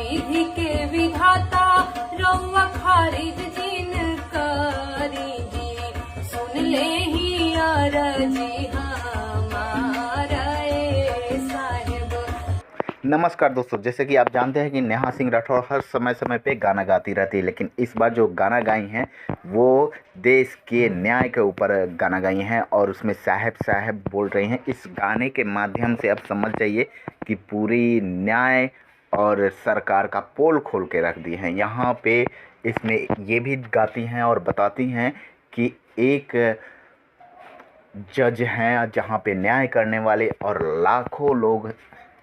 विधि के विधाता रउआ खारिज जिन करी जी, सुन ले ही अरजी हमारा ए साहिब। नमस्कार दोस्तों, जैसे कि आप जानते हैं कि नेहा सिंह राठौर हर समय समय पे गाना गाती रहती है, लेकिन इस बार जो गाना गाई हैं वो देश के न्याय के ऊपर गाना गाई हैं और उसमें साहब साहब बोल रही हैं। इस गाने के माध्यम से आप समझ जाइए कि पूरी न्याय और सरकार का पोल खोल के रख दी हैं। यहाँ पे इसमें ये भी गाती हैं और बताती हैं कि एक जज हैं जहाँ पे न्याय करने वाले और लाखों लोग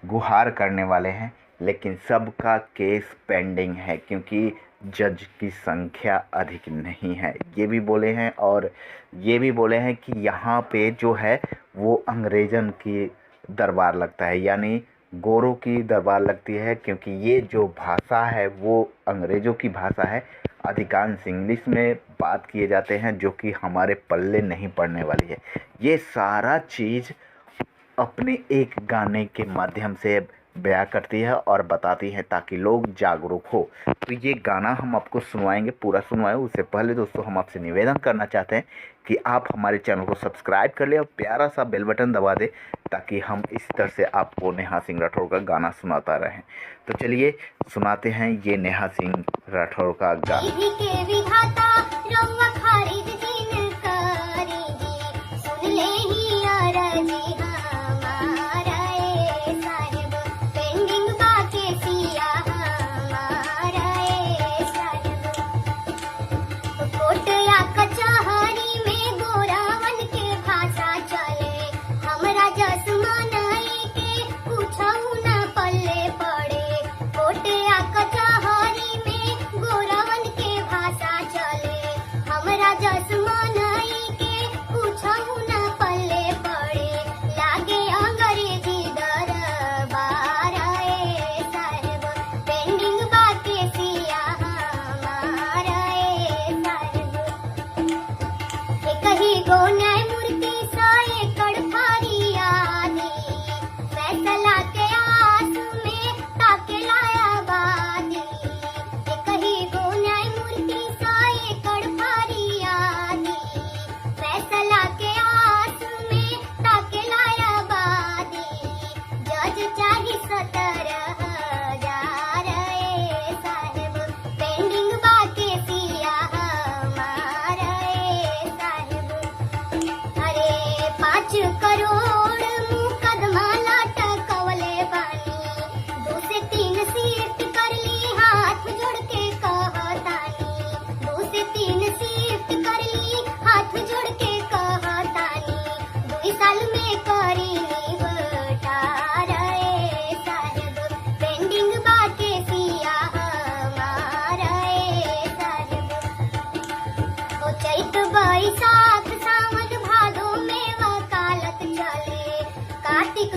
गुहार करने वाले हैं, लेकिन सबका केस पेंडिंग है क्योंकि जज की संख्या अधिक नहीं है। ये भी बोले हैं और ये भी बोले हैं कि यहाँ पे जो है वो अंग्रेज़न की दरबार लगता है, यानी गोरों की दरबार लगती है, क्योंकि ये जो भाषा है वो अंग्रेज़ों की भाषा है। अधिकांश इंग्लिश में बात किए जाते हैं जो कि हमारे पल्ले नहीं पड़ने वाली है। ये सारा चीज़ अपने एक गाने के माध्यम से बयां करती है और बताती है ताकि लोग जागरूक हो। तो ये गाना हम आपको सुनवाएंगे, पूरा सुनवाएं। उससे पहले दोस्तों हम आपसे निवेदन करना चाहते हैं कि आप हमारे चैनल को सब्सक्राइब कर लें और प्यारा सा बेल बटन दबा दें ताकि हम इस तरह से आपको नेहा सिंह राठौर का गाना सुनाता रहें। तो चलिए सुनाते हैं ये नेहा सिंह राठौर का गाना। बैसाख सावन भादो में वकालत चले, कार्तिक